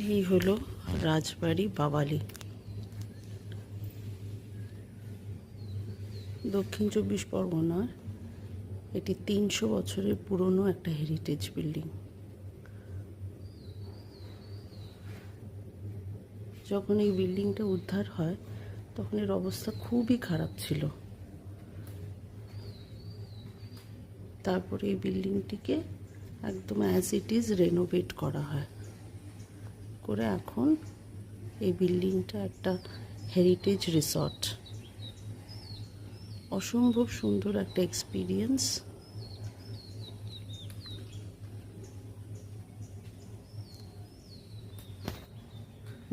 এই হলো রাজবাড়ি বাওয়ালি, দক্ষিণ 24 পরগনার। এটি 300 বছরের পুরনো একটা হেরিটেজ বিল্ডিং। যখন এই বিল্ডিংটা উদ্ধার হয় তখন এর অবস্থা খুবই খারাপ ছিল। তারপরে এই বিল্ডিংটিকে একদম অ্যাজ ইট ইজ রেনোভেট করা হয়, করে এখন এই বিল্ডিংটা একটা হেরিটেজ রিসর্ট। অসম্ভব সুন্দর একটা এক্সপিরিয়েন্স।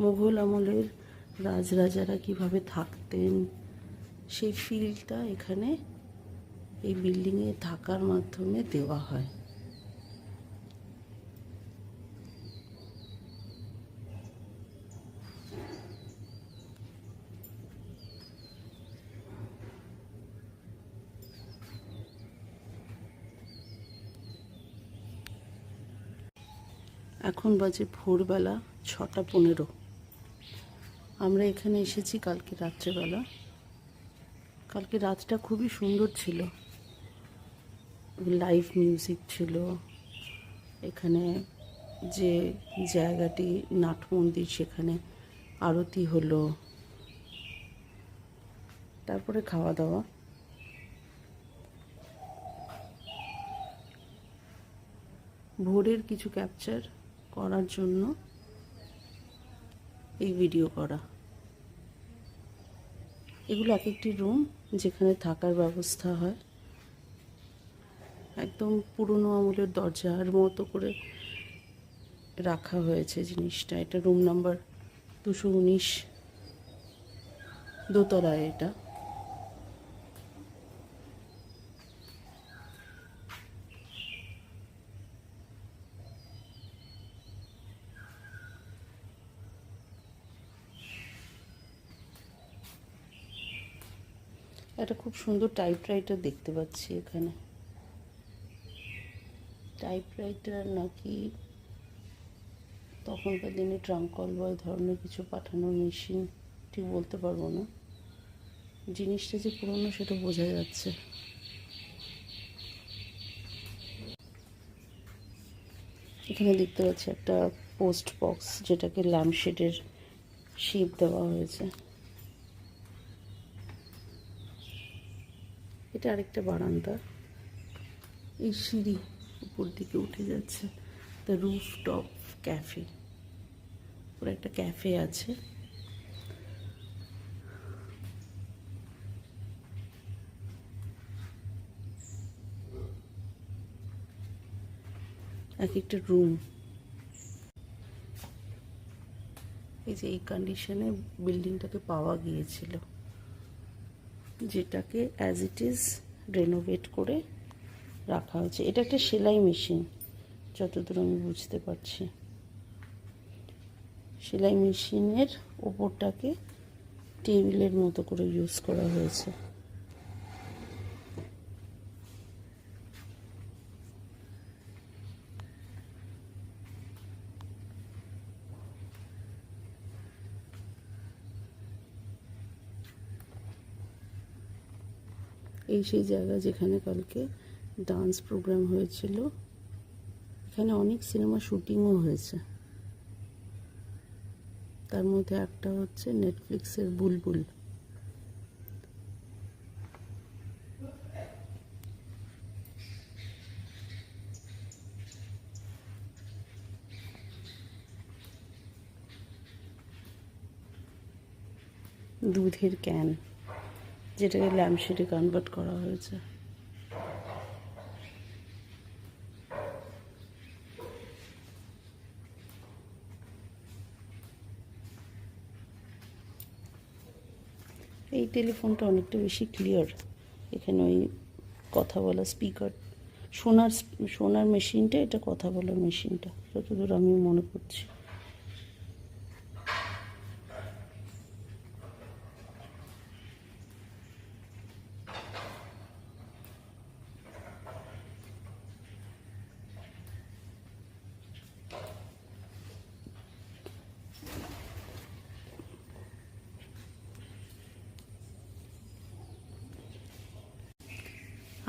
মুঘল আমলের রাজরাজারা কিভাবে থাকতেন সেই ফিলটা এখানে এই বিল্ডিংয়ে থাকার মাধ্যমে দেওয়া হয়। এখন বাজে ভোরবেলা 6:15। আমরা এখানে এসেছি কালকে রাত্রেবেলা। কালকে রাতটা খুবই সুন্দর ছিল, লাইভ মিউজিক ছিল এখানে। যে জায়গাটি নাট মন্দির, সেখানে আরতি হলো, তারপরে খাওয়া দাওয়া। ভোরের কিছু ক্যাপচার করার জন্য এই ভিডিও করা। এগুলো এক একটি রুম যেখানে থাকার ব্যবস্থা হয়। একদম পুরনো আমলের দরজার মতো করে রাখা হয়েছে জিনিসটা। এটা রুম নাম্বার 219, দোতলায় এটা। একটা খুব সুন্দর টাইপরাইটার দেখতে পাচ্ছি এখানে। টাইপরাইটার নাকি তখনকার দিনে ট্রাঙ্ক কল বা ধরনের কিছু পাঠানোর মেশিন, ঠিক বলতে পারবো না। জিনিসটা যে পুরনো সেটা বোঝা যাচ্ছে। এখানে দেখতে পাচ্ছি একটা পোস্ট বক্স, যেটাকে ল্যাম্পশেডের শেপ দেওয়া হয়েছে। এটা আরেকটা বারান্দা। এই সিঁড়ি উপর দিকে উঠে যাচ্ছে। দ্য রুফটপ ক্যাফে, ওর একটা ক্যাফে আছে। এক একটা রুম। এই যে এই কন্ডিশনে বিল্ডিংটাকে পাওয়া গিয়েছিল, যেটাকে অ্যাজ ইট ইজ রেনোভেট করে রাখা হয়েছে। এটা একটা সেলাই মেশিন, যতদূর আমি বুঝতে পারছি। সেলাই মেশিনের ওপরটাকে টেবিলের মতো করে ইউজ করা হয়েছে। এই সেই জায়গা যেখানে কালকে ডান্স প্রোগ্রাম হয়েছিল। এখানে অনেক সিনেমা শুটিংও হয়েছে, তার মধ্যে একটা হচ্ছে নেটফ্লিক্সের বুলবুল। দুধের ক্যান, যেটাকে ল্যাম্পশেডে কনভার্ট করা হয়েছে। এই টেলিফোনটা অনেকটা বেশি ক্লিয়ার। এখানে ওই কথা বলা স্পিকার, শোনার মেশিনটা, এটা কথা বলার মেশিনটা, যতদূর আমি মনে করছি।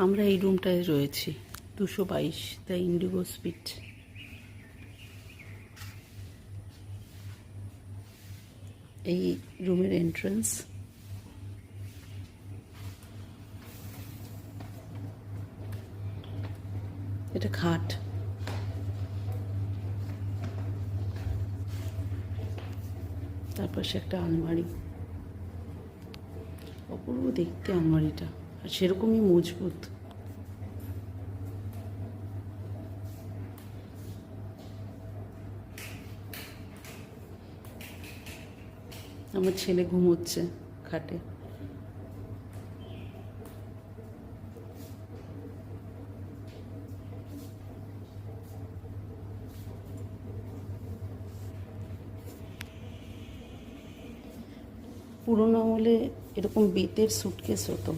আমরা এই রুমটায় রয়েছি 222 দ্য ইন্ডিগো স্পিট। এই রুমের এন্ট্রান্স। এটা খাট। তার পাশে একটা আলমারি, অপূর্ব দেখতে আলমারিটা, আর সেরকমই মজবুত। আমার ছেলে ঘুমোচ্ছে খাটে। পুরোনো আমলে এরকম বেতের সুটকেস হতো,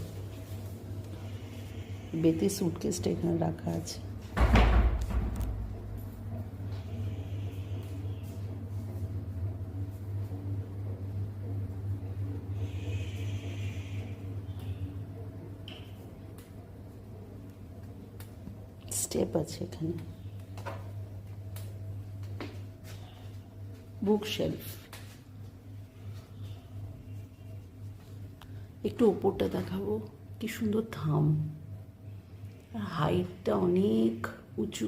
বেতের সুটকেসটা এখানে রাখা আছে। স্টেপ আছে এখানে। বুক শেলফ। একটু ওপরটা দেখাবো, কি সুন্দর থাম, আর হাইটটা অনেক উঁচু,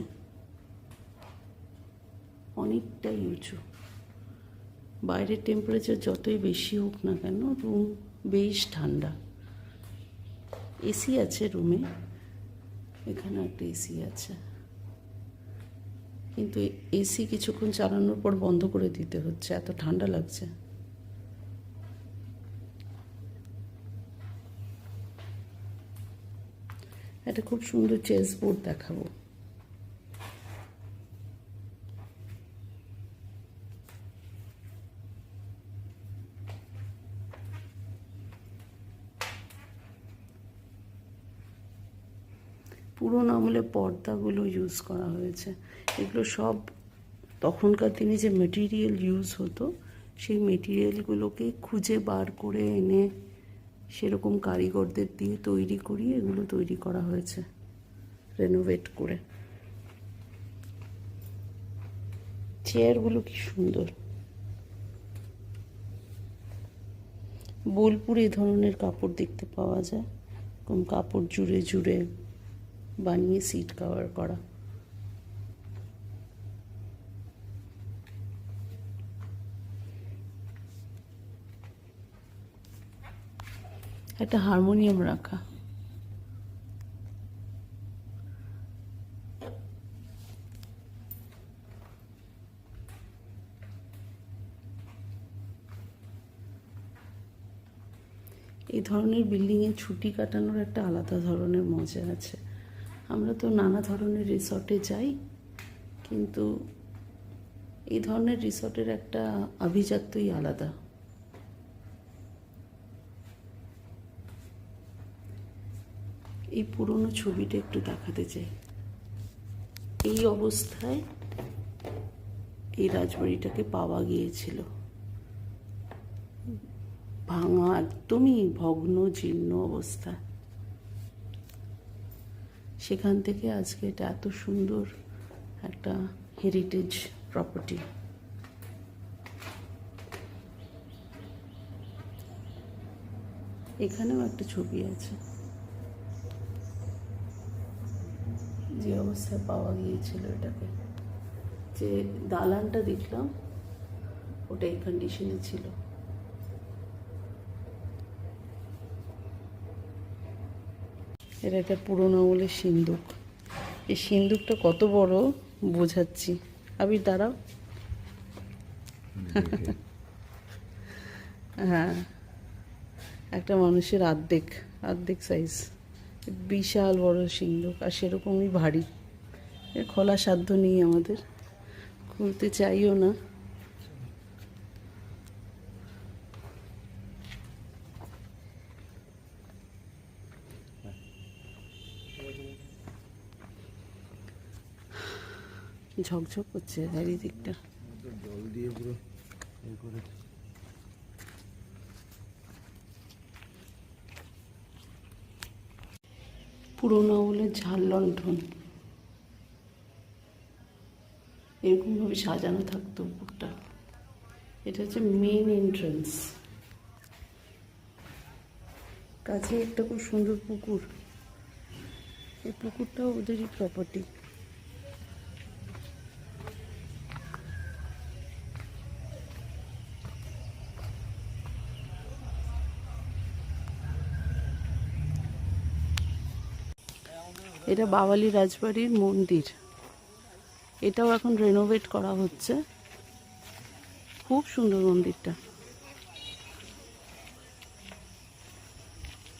অনেকটাই উঁচু। বাইরের টেম্পারেচার যতই বেশি হোক না কেন, রুম বেশ ঠান্ডা। এসি আছে রুমে, এখানে একটা এসি আছে, কিন্তু এসি কিছুক্ষণ চালানোর পর বন্ধ করে দিতে হচ্ছে, এত ঠান্ডা লাগছে। একটা খুব সুন্দর চেস বোর্ড দেখাবো। পুরোনো আমলে পর্দাগুলো ইউজ করা হয়েছে। এগুলো সব তখনকার দিনে যে মেটেরিয়াল ইউজ হতো, সেই মেটেরিয়ালগুলোকে খুঁজে বার করে এনে সেরকম কারিগরদের দিয়ে তৈরি করিয়ে এগুলো তৈরি করা হয়েছে, রেনোভেট করে। চেয়ারগুলো কি সুন্দর। বোলপুরে এই ধরনের কাপড় দেখতে পাওয়া যায়, এরকম কাপড় জুড়ে জুড়ে বানিয়ে সিট কভার করা। একটা হারমোনিয়াম রাখা। এই ধরনের বিল্ডিংয়ে ছুটি কাটানোর একটা আলাদা ধরনের মজা আছে। আমরা তো নানা ধরনের রিসর্টে যাই, কিন্তু এই ধরনের রিসর্টের একটা আভিজাত্যই আলাদা। এই পুরনো ছবিটা একটু দেখাতে চাই। এই অবস্থায় এই রাজবাড়িটাকে পাওয়া গিয়েছিল, ভাঙা, একদমই ভগ্ন জীর্ণ অবস্থা। সেখান থেকে আজকে এটা এত সুন্দর একটা হেরিটেজ প্রপার্টি। এখানেও একটা ছবি আছে, যে অবস্থায় পাওয়া গিয়েছিল এটাকে। যে দালানটা দেখলাম ওটা এই কন্ডিশনে ছিল। এটা একটা পুরোনো আমলের সিন্দুক। এই সিন্দুকটা কত বড় বোঝাচ্ছি, আবির দাঁড়াও। হ্যাঁ, একটা মানুষের অর্ধেক সাইজ, বিশাল বড় সিন্দুক, আর সেরকমই ভারী। এর খোলা সাধ্য নেই আমাদের, খুলতে চাইও না। ঝকঝক করছে চারিদিকটা। জল দিয়ে পুরো করে। পুরোনো আমলের ঝাড় লণ্ঠন এরকমভাবে সাজানো থাকতো উপরটা। এটা হচ্ছে মেন এন্ট্রান্স। কাছে একটা খুব সুন্দর পুকুর, এই পুকুরটাও ওদেরই প্রপার্টি। এটা বাওয়ালি রাজবাড়ির মন্দির, এটাও এখন রেনোভেট করা হচ্ছে। খুব সুন্দর মন্দিরটা,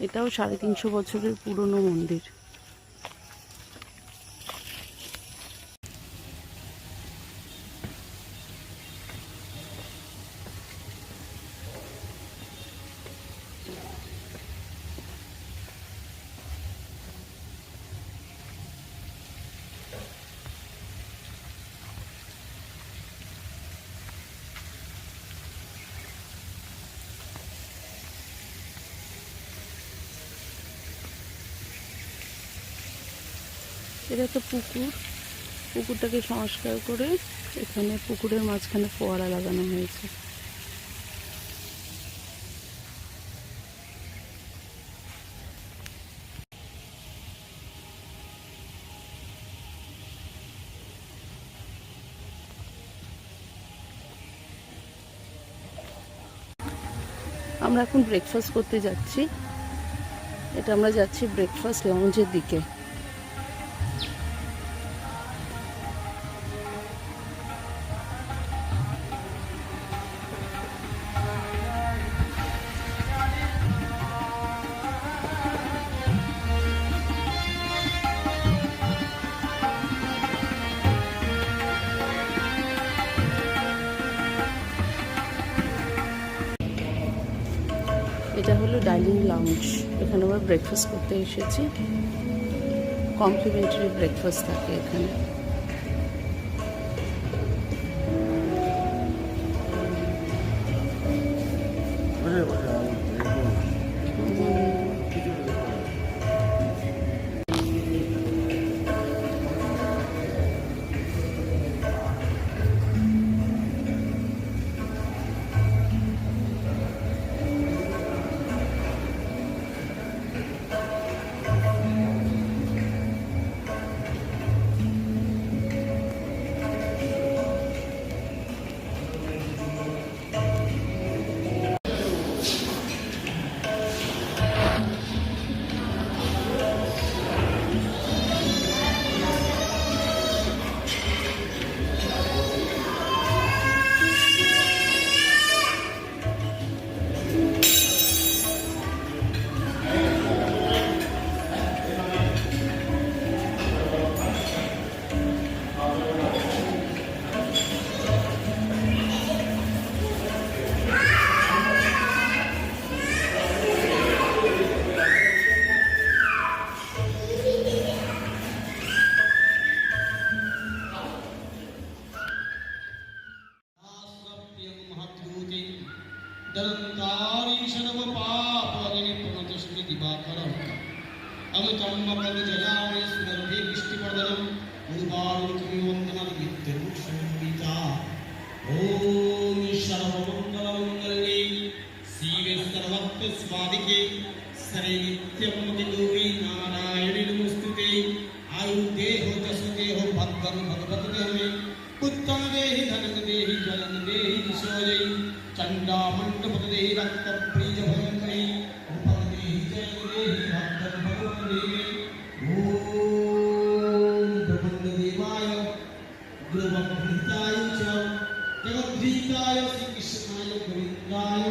এটাও 350 বছরের পুরনো মন্দির। এটা তো পুকুর, পুকুরটাকে সংস্কার করে এখানে পুকুরের মাঝখানে ফোয়ারা লাগানো হয়েছে। আমরা এখন ব্রেকফাস্ট করতে যাচ্ছি। এটা আমরা যাচ্ছি ব্রেকফাস্ট লাউঞ্জের দিকে। এটা হলো ডাইনিং লাউঞ্জ, এখানে আমরা ব্রেকফাস্ট করতে এসেছি। কমপ্লিমেন্টারি ব্রেকফাস্ট থাকে এখানে। चंडा मंडप देहि रक्त प्रिय भवन्ति उपम देहि जय देहि भक्त भगवन् देहि ओम ब्रह्मण्य देवाय गुरुभक्ताय च जगद्गीताय श्री कृष्णाय गोविन्दाय